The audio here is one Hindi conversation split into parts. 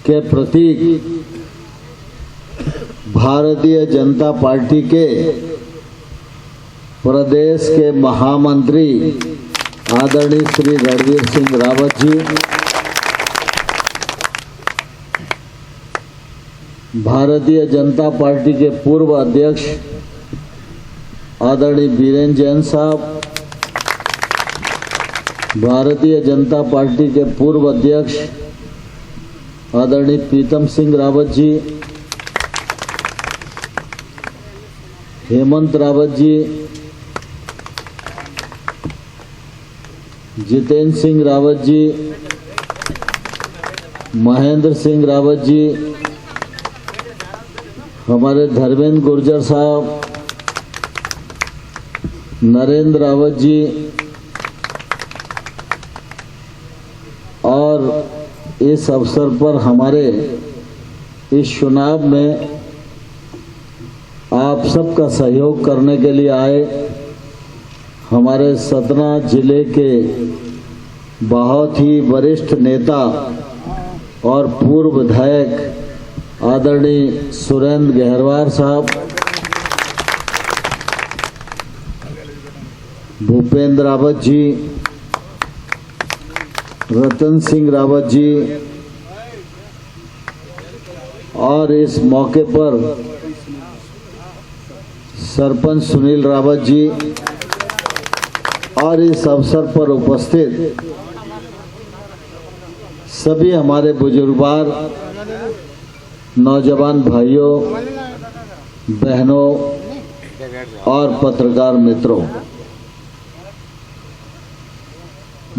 के प्रतीक भारतीय जनता पार्टी के प्रदेश के महामंत्री आदरणीय श्री रणवीर सिंह रावत जी, भारतीय जनता पार्टी के पूर्व अध्यक्ष आदरणीय बीरेन जैन साहब, भारतीय जनता पार्टी के पूर्व अध्यक्ष आदरणीय प्रीतम सिंह रावत जी, हेमंत रावत जी, जितेंद्र सिंह रावत जी, महेंद्र सिंह रावत जी, हमारे धर्मेंद्र गुर्जर साहब, नरेंद्र रावत जी और इस अवसर पर हमारे इस चुनाव में आप सबका सहयोग करने के लिए आए हमारे सतना जिले के बहुत ही वरिष्ठ नेता और पूर्व विधायक आदरणीय सुरेंद्र गहरवार साहब, भूपेंद्र रावत जी, रतन सिंह रावत जी और इस मौके पर सरपंच सुनील रावत जी और इस अवसर पर उपस्थित सभी हमारे बुजुर्गवार नौजवान भाइयों बहनों और पत्रकार मित्रों,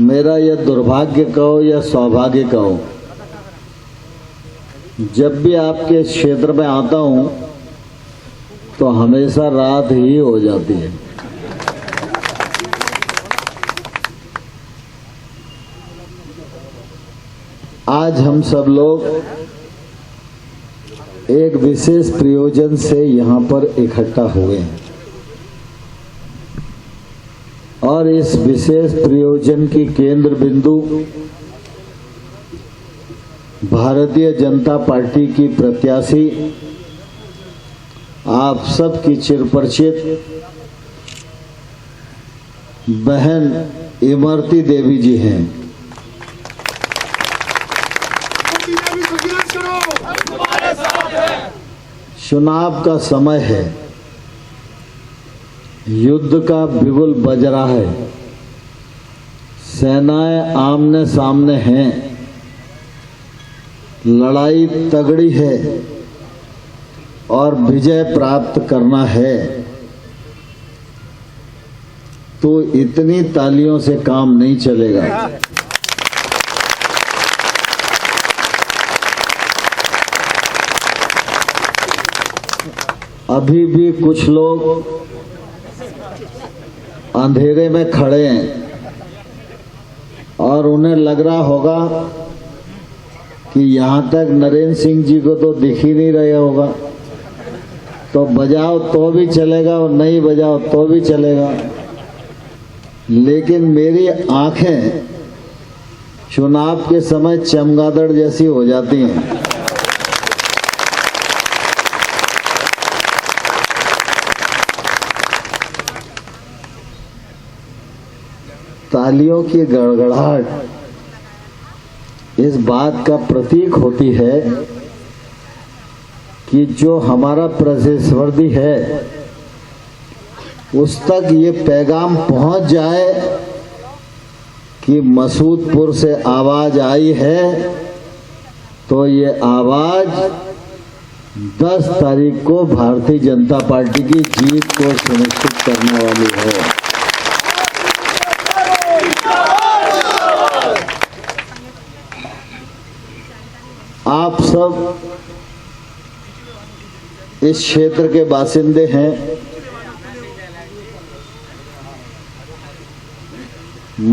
मेरा यह दुर्भाग्य कहो या सौभाग्य कहो, जब भी आपके क्षेत्र में आता हूं तो हमेशा रात ही हो जाती है। आज हम सब लोग एक विशेष प्रयोजन से यहाँ पर इकट्ठा हुए हैं और इस विशेष प्रयोजन की केंद्र बिंदु भारतीय जनता पार्टी की प्रत्याशी आप सबकी चिरपरिचित बहन इमरती देवी जी हैं। चुनाव का समय है, युद्ध का बिगुल बज रहा है, सेनाएं आमने सामने हैं, लड़ाई तगड़ी है और विजय प्राप्त करना है, तो इतनी तालियों से काम नहीं चलेगा। अभी भी कुछ लोग अंधेरे में खड़े हैं और उन्हें लग रहा होगा कि यहाँ तक नरेंद्र सिंह जी को तो दिख ही नहीं रहा होगा, तो बजाओ तो भी चलेगा और नहीं बजाओ तो भी चलेगा। लेकिन मेरी आंखें चुनाव के समय चमगादड़ जैसी हो जाती हैं। तालियों की गड़गड़ाहट इस बात का प्रतीक होती है कि जो हमारा प्रतिस्पर्धी है उस तक ये पैगाम पहुंच जाए कि मसूदपुर से आवाज आई है, तो ये आवाज 10 तारीख को भारतीय जनता पार्टी की जीत को सुनिश्चित करने वाली है। आप सब इस क्षेत्र के बासिंदे हैं।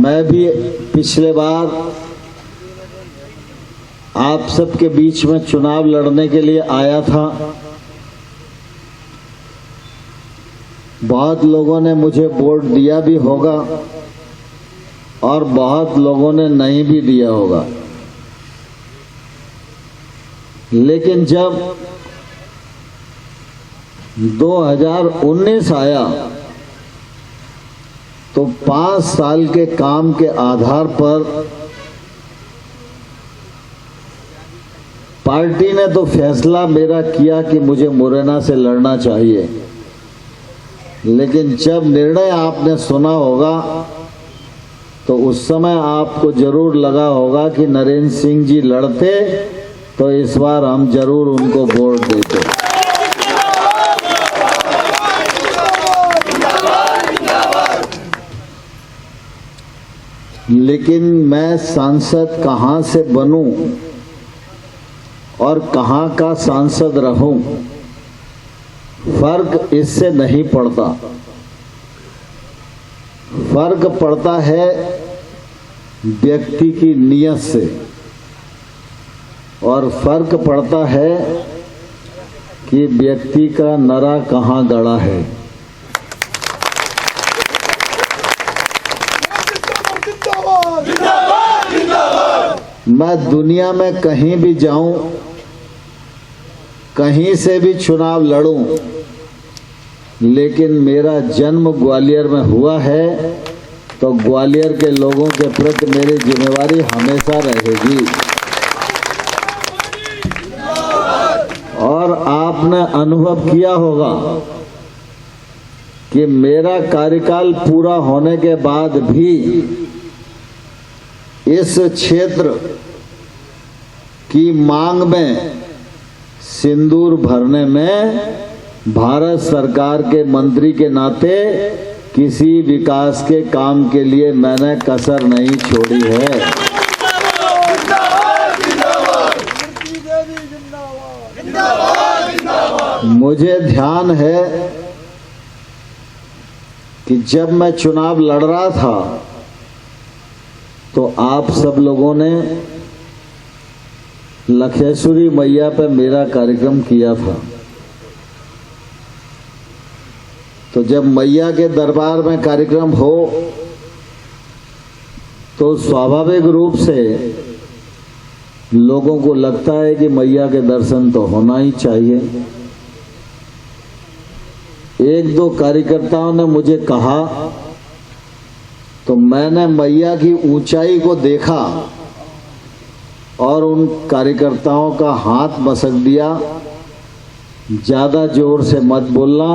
मैं भी पिछले बार आप सबके बीच में चुनाव लड़ने के लिए आया था। बहुत लोगों ने मुझे वोट दिया भी होगा और बहुत लोगों ने नहीं भी दिया होगा। लेकिन जब 2019 आया तो 5 साल के काम के आधार पर पार्टी ने तो फैसला मेरा किया कि मुझे मुरैना से लड़ना चाहिए, लेकिन जब निर्णय आपने सुना होगा तो उस समय आपको जरूर लगा होगा कि नरेंद्र सिंह जी लड़ते तो इस बार हम जरूर उनको वोट देते। लेकिन मैं सांसद कहां से बनूं और कहां का सांसद रहूं, फर्क इससे नहीं पड़ता। फर्क पड़ता है व्यक्ति की नीयत से, और फर्क पड़ता है कि व्यक्ति का नरा कहां गड़ा है। मैं दुनिया में कहीं भी जाऊं, कहीं से भी चुनाव लड़ूं, लेकिन मेरा जन्म ग्वालियर में हुआ है तो ग्वालियर के लोगों के प्रति मेरी जिम्मेवारी हमेशा रहेगी। और आपने अनुभव किया होगा कि मेरा कार्यकाल पूरा होने के बाद भी इस क्षेत्र की मांग में सिंदूर भरने में भारत सरकार के मंत्री के नाते किसी विकास के काम के लिए मैंने कसर नहीं छोड़ी है। मुझे ध्यान है कि जब मैं चुनाव लड़ रहा था तो आप सब लोगों ने लखेश्वरी मैया पे मेरा कार्यक्रम किया था। तो जब मैया के दरबार में कार्यक्रम हो तो स्वाभाविक रूप से लोगों को लगता है कि मैया के दर्शन तो होना ही चाहिए। एक दो कार्यकर्ताओं ने मुझे कहा तो मैंने मैया की ऊंचाई को देखा और उन कार्यकर्ताओं का हाथ मसक दिया, ज्यादा जोर से मत बोलना,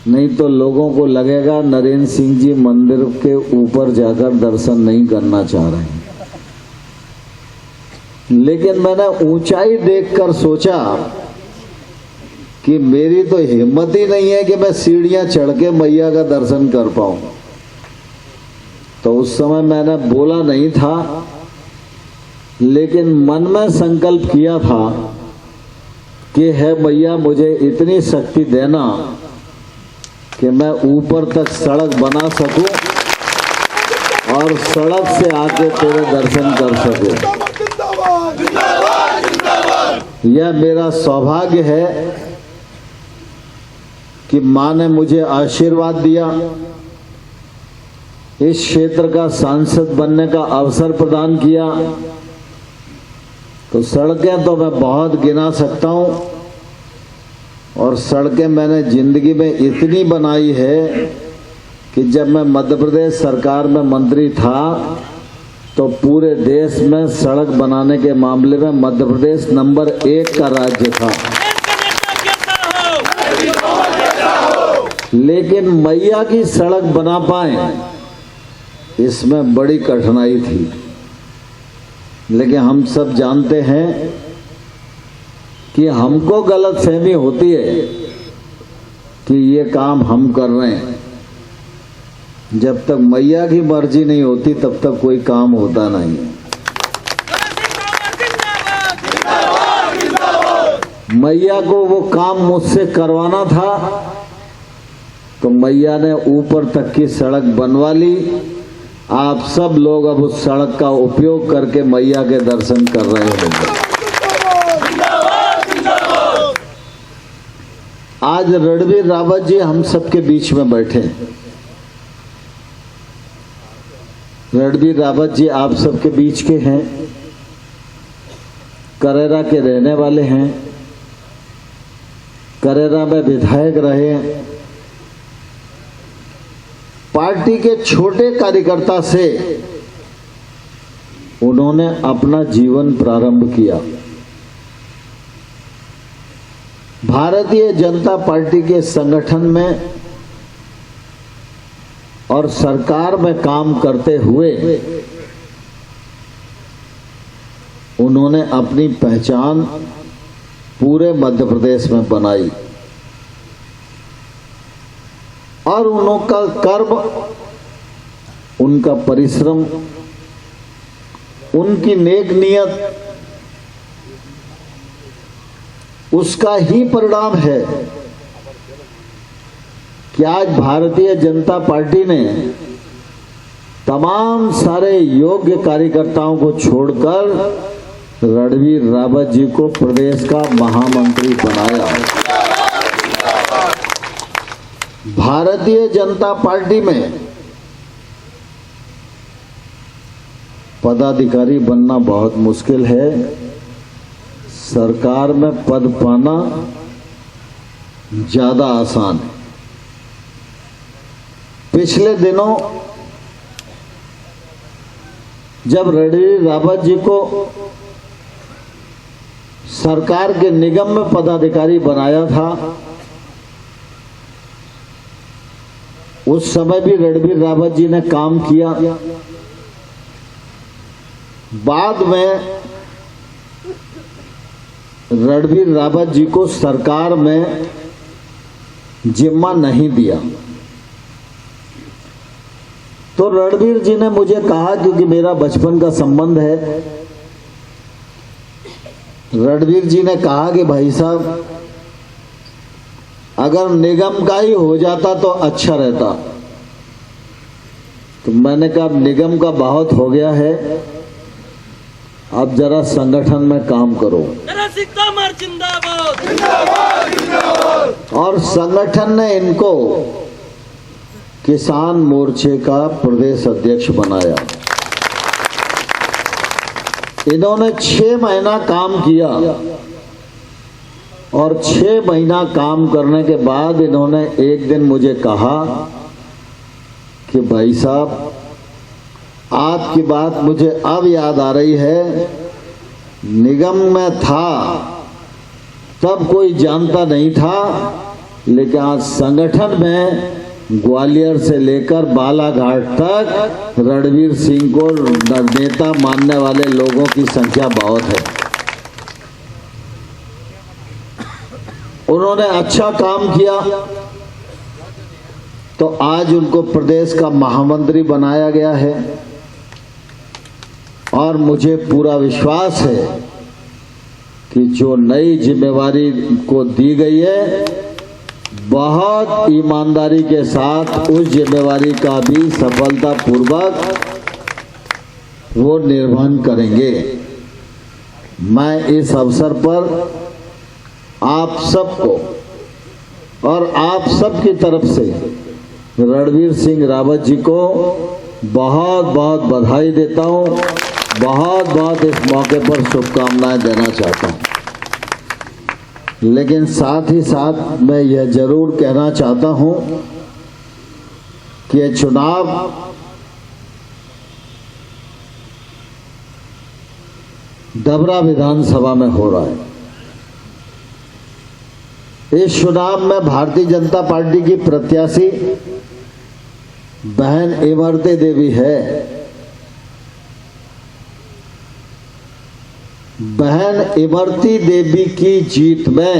नहीं तो लोगों को लगेगा नरेंद्र सिंह जी मंदिर के ऊपर जाकर दर्शन नहीं करना चाह रहे हैं। लेकिन मैंने ऊंचाई देखकर सोचा कि मेरी तो हिम्मत ही नहीं है कि मैं सीढ़ियां चढ़ के मैया का दर्शन कर पाऊं। तो उस समय मैंने बोला नहीं था, लेकिन मन में संकल्प किया था कि है मैया मुझे इतनी शक्ति देना कि मैं ऊपर तक सड़क बना सकूं और सड़क से आके तेरे दर्शन कर सकूं। यह मेरा सौभाग्य है कि मां ने मुझे आशीर्वाद दिया, इस क्षेत्र का सांसद बनने का अवसर प्रदान किया। तो सड़कें तो मैं बहुत गिना सकता हूं, और सड़कें मैंने जिंदगी में इतनी बनाई है कि जब मैं मध्य प्रदेश सरकार में मंत्री था तो पूरे देश में सड़क बनाने के मामले में मध्य प्रदेश नंबर 1 का राज्य था। लेकिन मैया की सड़क बना पाए इसमें बड़ी कठिनाई थी। लेकिन हम सब जानते हैं कि हमको गलतफहमी होती है कि ये काम हम कर रहे हैं। जब तक मैया की मर्जी नहीं होती तब तक कोई काम होता नहीं है। मैया को वो काम मुझसे करवाना था तो मैया ने ऊपर तक की सड़क बनवा ली। आप सब लोग अब उस सड़क का उपयोग करके मैया के दर्शन कर रहे होंगे। आज रणबीर रावत जी हम सबके बीच में बैठे। रणबीर रावत जी आप सबके बीच के हैं। करेरा के रहने वाले हैं, करेरा में विधायक रहे। पार्टी के छोटे कार्यकर्ता से उन्होंने अपना जीवन प्रारंभ किया। भारतीय जनता पार्टी के संगठन में और सरकार में काम करते हुए उन्होंने अपनी पहचान पूरे मध्य प्रदेश में बनाई और उनका कर्म, उनका परिश्रम, उनकी नेक नियत, उसका ही परिणाम है कि आज भारतीय जनता पार्टी ने तमाम सारे योग्य कार्यकर्ताओं को छोड़कर रणवीर रावत जी को प्रदेश का महामंत्री बनाया। भारतीय जनता पार्टी में पदाधिकारी बनना बहुत मुश्किल है, सरकार में पद पाना ज्यादा आसान है। पिछले दिनों जब रणवीर रावत जी को सरकार के निगम में पदाधिकारी बनाया था, उस समय भी रणवीर रावत जी ने काम किया। बाद में रणवीर रावत जी को सरकार में जिम्मा नहीं दिया, तो रणवीर जी ने मुझे कहा, क्योंकि मेरा बचपन का संबंध है, रणवीर जी ने कहा कि भाई साहब अगर निगम का ही हो जाता तो अच्छा रहता। तो मैंने कहा निगम का बहुत हो गया है, अब जरा संगठन में काम करो। और संगठन ने इनको किसान मोर्चे का प्रदेश अध्यक्ष बनाया। इन्होंने 6 महीना काम किया और 6 महीना काम करने के बाद इन्होंने एक दिन मुझे कहा कि भाई साहब आपकी बात मुझे अब याद आ रही है, निगम में था तब कोई जानता नहीं था, लेकिन आज संगठन में ग्वालियर से लेकर बालाघाट तक रणवीर सिंह को नेता मानने वाले लोगों की संख्या बहुत है। उन्होंने अच्छा काम किया तो आज उनको प्रदेश का महामंत्री बनाया गया है और मुझे पूरा विश्वास है कि जो नई जिम्मेवारी को दी गई है, बहुत ईमानदारी के साथ उस जिम्मेवारी का भी सफलतापूर्वक वो निर्वहन करेंगे। मैं इस अवसर पर आप सबको और आप सबकी तरफ से रणवीर सिंह रावत जी को बहुत बहुत बधाई देता हूँ, बहुत बहुत इस मौके पर शुभकामनाएं देना चाहता हूँ। लेकिन साथ ही साथ मैं यह जरूर कहना चाहता हूं कि ये चुनाव डबरा विधानसभा में हो रहा है। इस चुनाव में भारतीय जनता पार्टी की प्रत्याशी बहन इमरती देवी है। बहन इमरती देवी की जीत में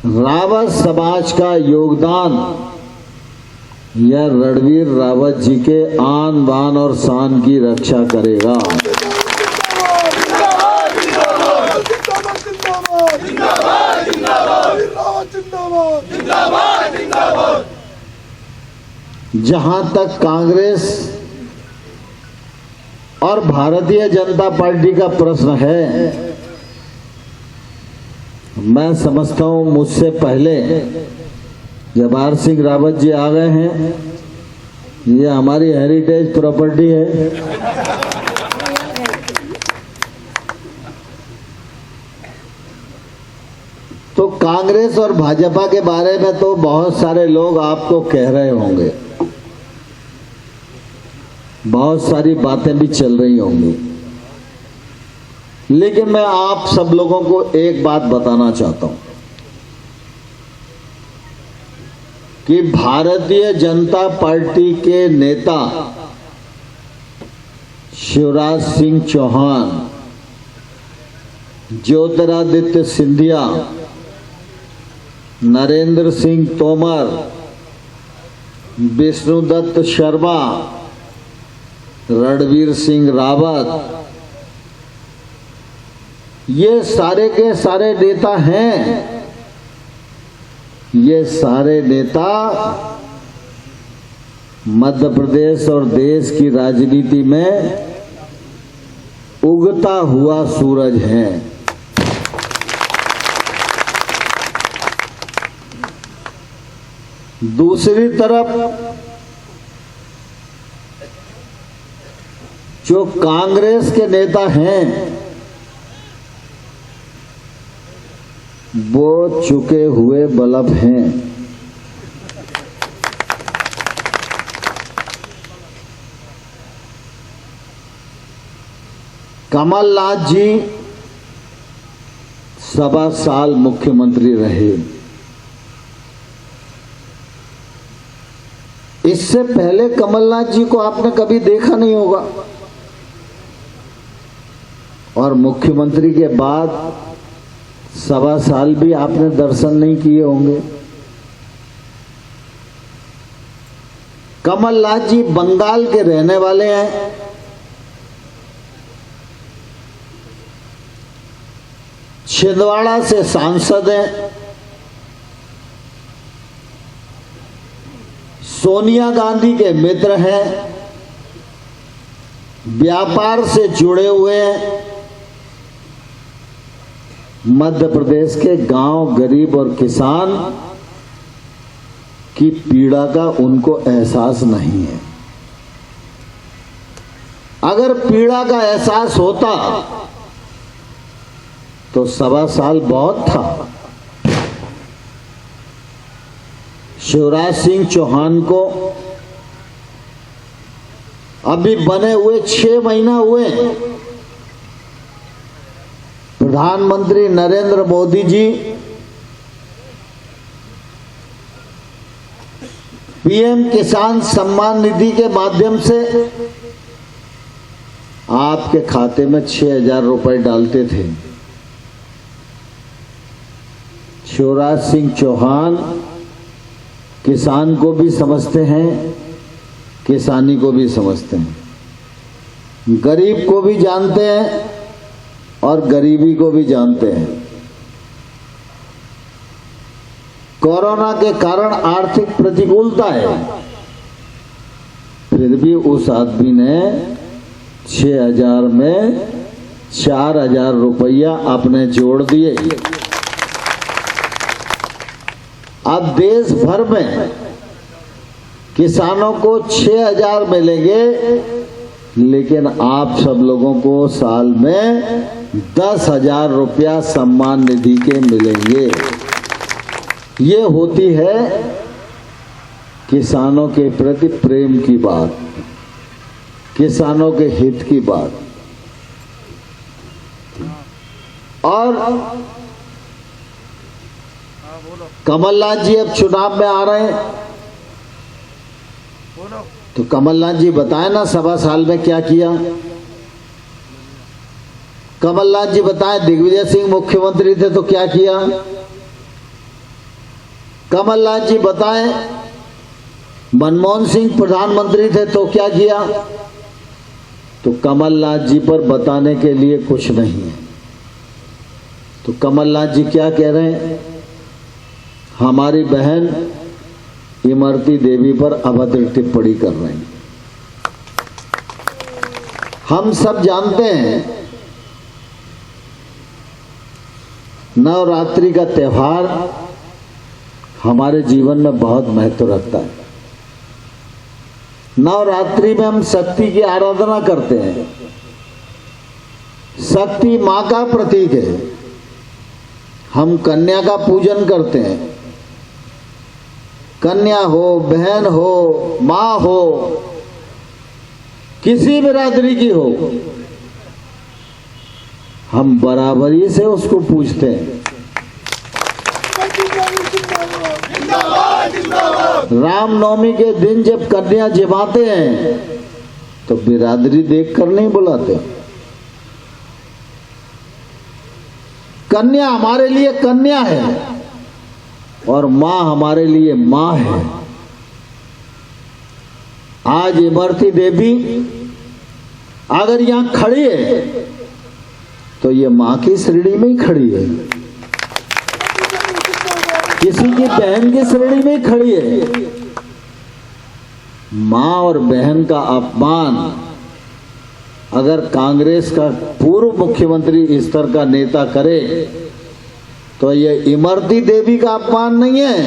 रावत समाज का योगदान यह रणवीर रावत जी के आन बान और शान की रक्षा करेगा। जहां तक कांग्रेस और भारतीय जनता पार्टी का प्रश्न है, मैं समझता हूं मुझसे पहले जब आर सिंह रावत जी आ गए हैं, ये हमारी हेरिटेज प्रॉपर्टी है, तो कांग्रेस और भाजपा के बारे में तो बहुत सारे लोग आपको कह रहे होंगे, बहुत सारी बातें भी चल रही होंगी, लेकिन मैं आप सब लोगों को एक बात बताना चाहता हूं कि भारतीय जनता पार्टी के नेता शिवराज सिंह चौहान, ज्योतिरादित्य सिंधिया, नरेंद्र सिंह तोमर, विष्णुदत्त शर्मा, रणवीर सिंह रावत, ये सारे के सारे नेता हैं। ये सारे नेता मध्य प्रदेश और देश की राजनीति में उगता हुआ सूरज है। दूसरी तरफ जो कांग्रेस के नेता हैं वो चुके हुए बल्ब हैं। कमलनाथ जी 7 साल मुख्यमंत्री रहे। इससे पहले कमलनाथ जी को आपने कभी देखा नहीं होगा, और मुख्यमंत्री के बाद 7 साल भी आपने दर्शन नहीं किए होंगे। कमलनाथ जी बंगाल के रहने वाले हैं। छिंदवाड़ा से सांसद हैं। सोनिया गांधी के मित्र हैं। व्यापार से जुड़े हुए हैं। मध्य प्रदेश के गांव, गरीब और किसान की पीड़ा का उनको एहसास नहीं है। अगर पीड़ा का एहसास होता तो 7 साल बहुत था। शिवराज सिंह चौहान को अभी बने हुए 6 महीना हुए। प्रधानमंत्री नरेंद्र मोदी जी पीएम किसान सम्मान निधि के माध्यम से आपके खाते में 6,000 रुपए डालते थे। शिवराज सिंह चौहान किसान को भी समझते हैं, किसानी को भी समझते हैं, गरीब को भी जानते हैं और गरीबी को भी जानते हैं। कोरोना के कारण आर्थिक प्रतिकूलता है, फिर भी उस आदमी ने 6,000 में 4,000 रुपया अपने जोड़ दिए। अब देश भर में किसानों को 6,000 मिलेंगे, लेकिन आप सब लोगों को साल में 10,000 रुपया सम्मान निधि के मिलेंगे। ये होती है किसानों के प्रति प्रेम की बात, किसानों के हित की बात। और कमलनाथ जी अब चुनाव में आ रहे हैं, तो कमलनाथ जी बताएं ना 7 साल में क्या किया। कमलनाथ जी बताएं दिग्विजय सिंह मुख्यमंत्री थे तो क्या किया। कमलनाथ जी बताएं मनमोहन सिंह प्रधानमंत्री थे तो क्या किया। तो कमलनाथ जी पर बताने के लिए कुछ नहीं है। तो कमलनाथ जी क्या कह रहे हैं, हमारी बहन इमरती देवी पर अभद्र टिप्पणी कर रहे हैं। हम सब जानते हैं नवरात्रि का त्योहार हमारे जीवन में बहुत महत्व रखता है। नवरात्रि में हम शक्ति की आराधना करते हैं। शक्ति मां का प्रतीक है। हम कन्या का पूजन करते हैं। कन्या हो, बहन हो, माँ हो, किसी बिरादरी की हो, हम बराबरी से उसको पूजते हैं। रामनवमी के दिन जब कन्या जमाते हैं तो बिरादरी देखकर नहीं बुलाते। कन्या हमारे लिए कन्या है और मां हमारे लिए मां है। आज इमरती देवी अगर यहां खड़ी है तो ये मां की श्रेणी में ही खड़ी है, किसी की बहन की श्रेणी में ही खड़ी है। मां और बहन का अपमान अगर कांग्रेस का पूर्व मुख्यमंत्री इस तरह का नेता करे तो ये इमरती देवी का अपमान नहीं है,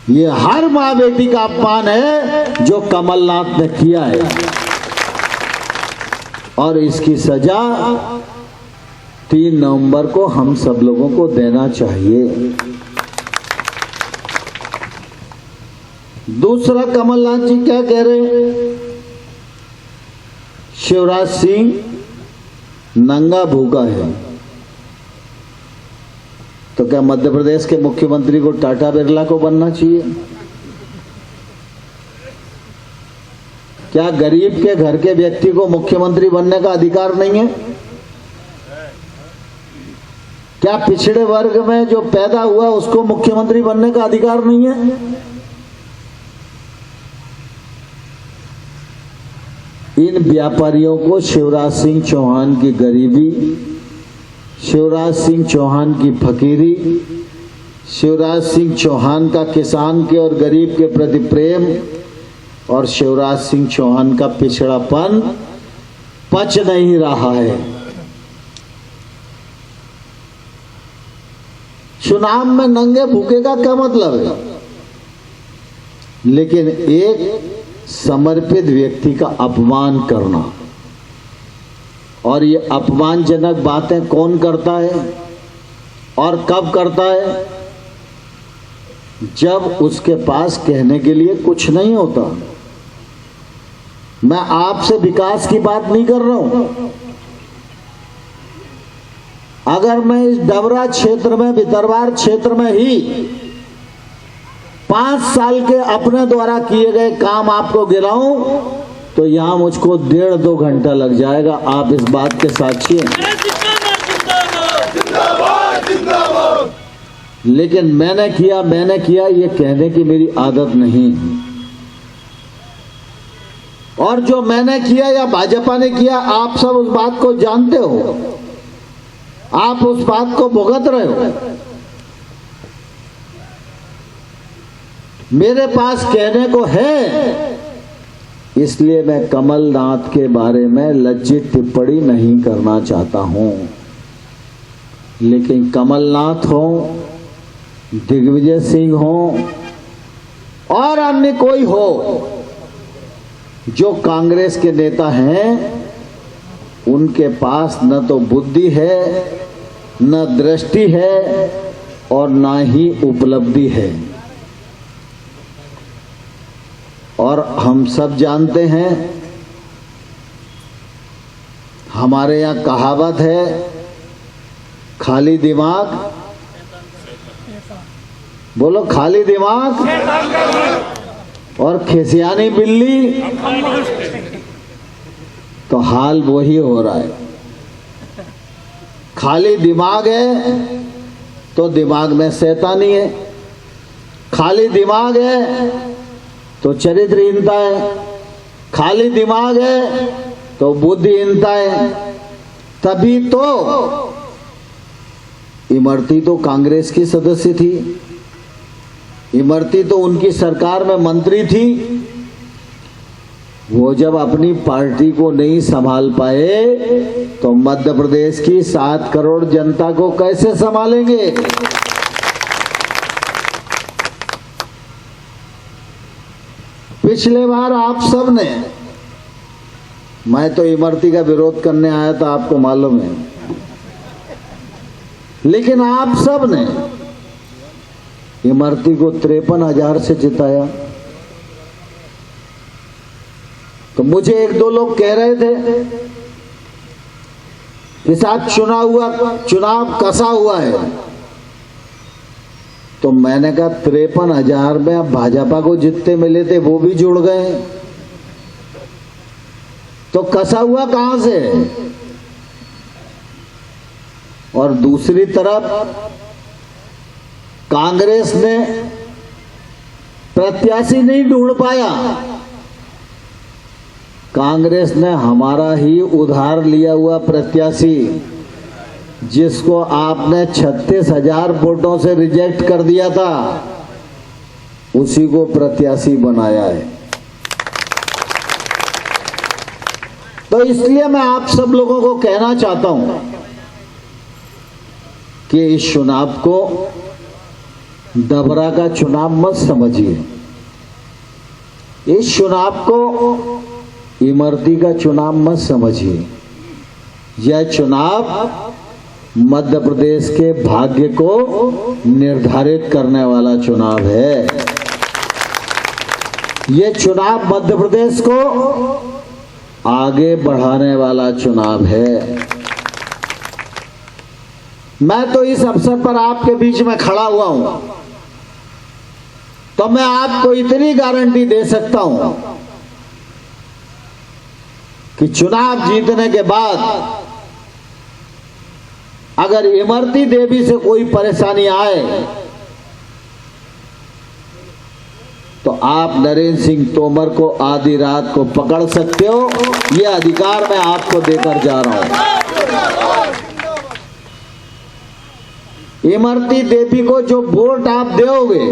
ये हर मां बेटी का अपमान है जो कमलनाथ ने किया है। और इसकी सजा 3 नवंबर को हम सब लोगों को देना चाहिए। दूसरा, कमलनाथ जी क्या कह रहे हैं? शिवराज सिंह नंगा भूखा है। तो क्या मध्य प्रदेश के मुख्यमंत्री को टाटा बिरला को बनना चाहिए? क्या गरीब के घर के व्यक्ति को मुख्यमंत्री बनने का अधिकार नहीं है? क्या पिछड़े वर्ग में जो पैदा हुआ उसको मुख्यमंत्री बनने का अधिकार नहीं है? इन व्यापारियों को शिवराज सिंह चौहान की गरीबी, शिवराज सिंह चौहान की फकीरी, शिवराज सिंह चौहान का किसान के और गरीब के प्रति प्रेम और शिवराज सिंह चौहान का पिछड़ापन पच नहीं रहा है। चुनाव में नंगे भूखे का क्या मतलब है? लेकिन एक समर्पित व्यक्ति का अपमान करना, और ये अपमानजनक बातें कौन करता है और कब करता है? जब उसके पास कहने के लिए कुछ नहीं होता। मैं आपसे विकास की बात नहीं कर रहा हूं। अगर मैं इस डबरा क्षेत्र में, भितरवार क्षेत्र में ही 5 साल के अपने द्वारा किए गए काम आपको गिनाऊं तो यहां मुझको 1.5-2 घंटा लग जाएगा। आप इस बात के साक्षी हैं। लेकिन मैंने किया ये कहने की मेरी आदत नहीं। और जो मैंने किया या भाजपा ने किया, आप सब उस बात को जानते हो, आप उस बात को भुगत रहे हो। मेरे पास कहने को है, इसलिए मैं कमलनाथ के बारे में लज्जित टिप्पणी नहीं करना चाहता हूं। लेकिन कमलनाथ हो, दिग्विजय सिंह हो और अन्य कोई हो जो कांग्रेस के नेता हैं, उनके पास न तो बुद्धि है, न दृष्टि है और न ही उपलब्धि है। और हम सब जानते हैं, हमारे यहाँ कहावत है, खाली दिमाग, बोलो खाली दिमाग और खिसियानी बिल्ली, तो हाल वही हो रहा है। खाली दिमाग है तो दिमाग में शैतानी है, खाली दिमाग है तो चरित्रहीनता है, खाली दिमाग है तो बुद्धिहीनता है। तभी तो इमरती तो कांग्रेस की सदस्य थी, इमरती तो उनकी सरकार में मंत्री थी। वो जब अपनी पार्टी को नहीं संभाल पाए तो मध्य प्रदेश की 7 करोड़ जनता को कैसे संभालेंगे? पिछले बार आप सब ने, मैं तो इमरती का विरोध करने आया था, आपको मालूम है, लेकिन आप सब ने इमरती को 53,000 से जिताया। तो मुझे एक दो लोग कह रहे थे कि साहब चुनाव कसा हुआ है। तो मैंने कहा 53,000 में अब भाजपा को जितने मिले थे वो भी जुड़ गए, तो कसा हुआ कहां से? और दूसरी तरफ कांग्रेस ने प्रत्याशी नहीं ढूंढ पाया। कांग्रेस ने हमारा ही उधार लिया हुआ प्रत्याशी, जिसको आपने 36,000 वोटों से रिजेक्ट कर दिया था, उसी को प्रत्याशी बनाया है। तो इसलिए मैं आप सब लोगों को कहना चाहता हूं कि इस चुनाव को डबरा का चुनाव मत समझिए, इस चुनाव को इमरती का चुनाव मत समझिए। यह चुनाव मध्य प्रदेश के भाग्य को निर्धारित करने वाला चुनाव है। यह चुनाव मध्य प्रदेश को आगे बढ़ाने वाला चुनाव है। मैं तो इस अवसर पर आपके बीच में खड़ा हुआ हूं, तो मैं आपको इतनी गारंटी दे सकता हूं कि चुनाव जीतने के बाद अगर इमरती देवी से कोई परेशानी आए तो आप नरेंद्र सिंह तोमर को आधी रात को पकड़ सकते हो। यह अधिकार मैं आपको देकर जा रहा हूं। इमरती देवी को जो वोट आप दोगे,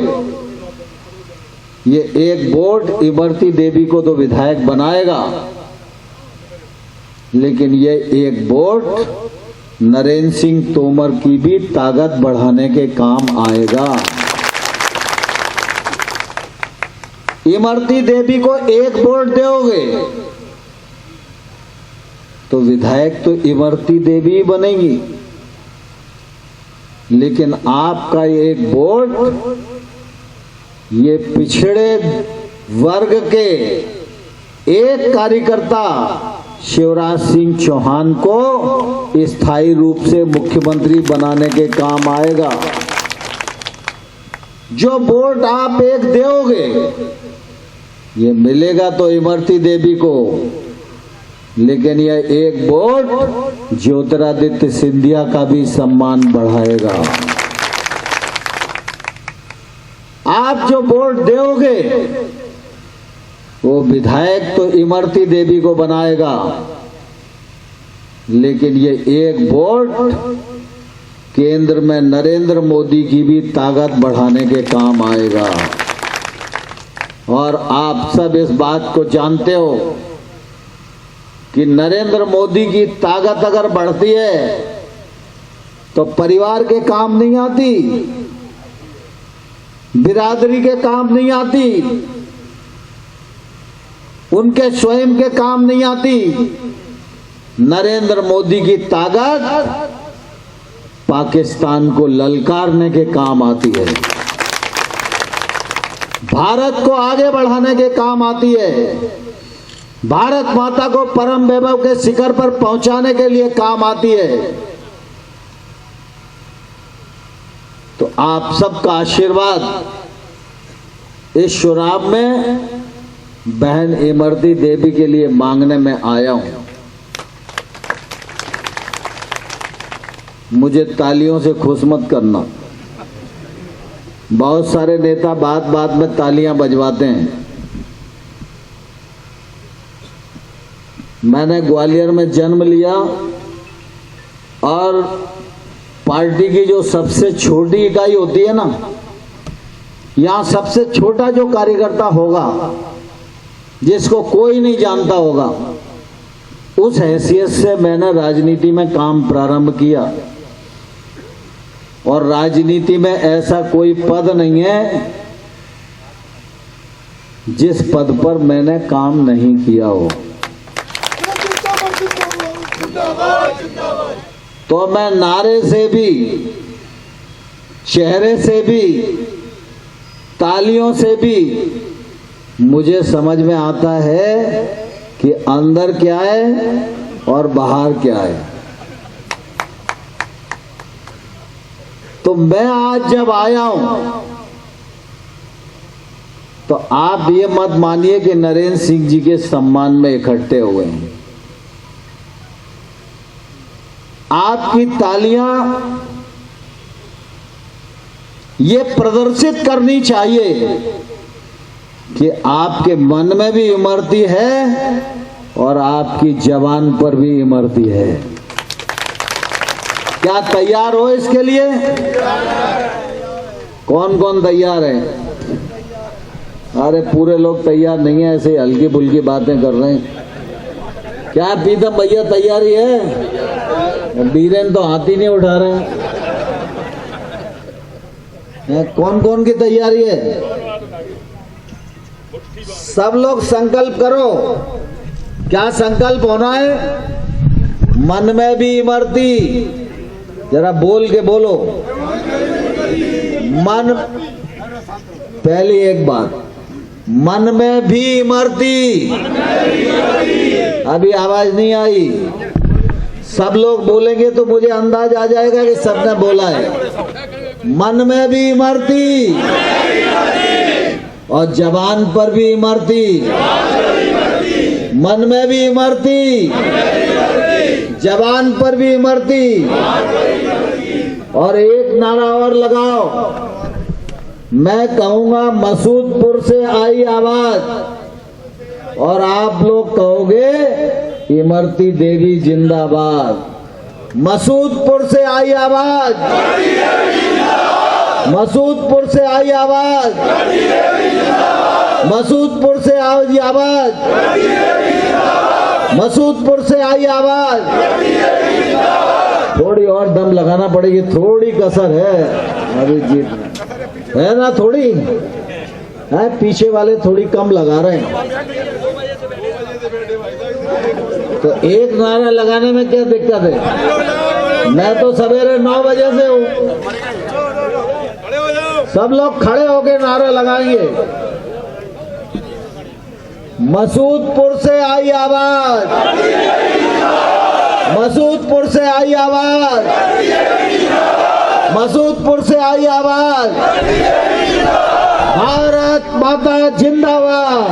ये एक वोट इमरती देवी को तो विधायक बनाएगा, लेकिन ये एक वोट नरेंद्र सिंह तोमर की भी ताकत बढ़ाने के काम आएगा। इमरती देवी को एक वोट दोगे तो विधायक तो इमरती देवी ही बनेगी, लेकिन आपका एक वोट ये पिछड़े वर्ग के एक कार्यकर्ता शिवराज सिंह चौहान को स्थायी रूप से मुख्यमंत्री बनाने के काम आएगा। जो वोट आप एक दोगे ये मिलेगा तो इमरती देवी को, लेकिन यह एक वोट ज्योतिरादित्य सिंधिया का भी सम्मान बढ़ाएगा। आप जो वोट दोगे वो विधायक तो इमरती देवी को बनाएगा, लेकिन ये एक वोट केंद्र में नरेंद्र मोदी की भी ताकत बढ़ाने के काम आएगा। और आप सब इस बात को जानते हो कि नरेंद्र मोदी की ताकत अगर बढ़ती है तो परिवार के काम नहीं आती, बिरादरी के काम नहीं आती, उनके स्वयं के काम नहीं आती। नरेंद्र मोदी की ताकत पाकिस्तान को ललकारने के काम आती है, भारत को आगे बढ़ाने के काम आती है, भारत माता को परम वैभव के शिखर पर पहुंचाने के लिए काम आती है। तो आप सबका आशीर्वाद इस चुनाव में बहन इमरती देवी के लिए मांगने में आया हूं। मुझे तालियों से खुश मत करना। बहुत सारे नेता बात बात में तालियां बजवाते हैं। मैंने ग्वालियर में जन्म लिया और पार्टी की जो सबसे छोटी इकाई होती है ना, यहां सबसे छोटा जो कार्यकर्ता होगा जिसको कोई नहीं जानता होगा, उस हैसियत से मैंने राजनीति में काम प्रारंभ किया। और राजनीति में ऐसा कोई पद नहीं है जिस पद पर मैंने काम नहीं किया हो। तो मैं नारे से भी चेहरे से भी, तालियों से भी मुझे समझ में आता है कि अंदर क्या है और बाहर क्या है। तो मैं आज जब आया हूं तो आप ये मत मानिए कि नरेंद्र सिंह जी के सम्मान में इकट्ठे हुए हैं। आपकी तालियां ये प्रदर्शित करनी चाहिए कि आपके मन में भी इमरती है और आपकी जबान पर भी इमरती है। क्या तैयार हो इसके लिए? कौन कौन तैयार है? अरे पूरे लोग तैयार नहीं है, ऐसे हल्की फुल्की बातें कर रहे हैं। क्या प्रीतम भैया तैयारी है? बीरेन तो हाथ ही नहीं उठा रहे हैं। कौन कौन की तैयारी है? सब लोग संकल्प करो। क्या संकल्प होना है? मन में भी इमरती, जरा बोल के बोलो। मन, पहली एक बात, मन में भी इमरती। अभी आवाज नहीं आई। सब लोग बोलेंगे तो मुझे अंदाज आ जाएगा कि सबने बोला है। मन में भी इमरती और जबान पर भी इमरती। मन में भी इमरती, जबान पर भी इमरती। और एक नारा और लगाओ। मैं कहूंगा मसूदपुर से आई आवाज और आप लोग कहोगे इमरती देवी जिंदाबाद। मसूदपुर से आई आवाज, मसूदपुर से आई आवाज, मसूदपुर से आई आवाज, मसूदपुर से आई आवाज। थोड़ी और दम लगाना पड़ेगी, थोड़ी कसर है अभी जीत है ना, थोड़ी है। पीछे वाले थोड़ी कम लगा रहे हैं। तो एक नारा लगाने में क्या दिक्कत है? मैं तो सवेरे 9 बजे से हूँ। सब लोग खड़े होके नारा लगाएंगे। मसूदपुर से आई आवाज, मसूदपुर से आई आवाज, मसूदपुर से आई आवाज। भारत माता जिंदाबाद।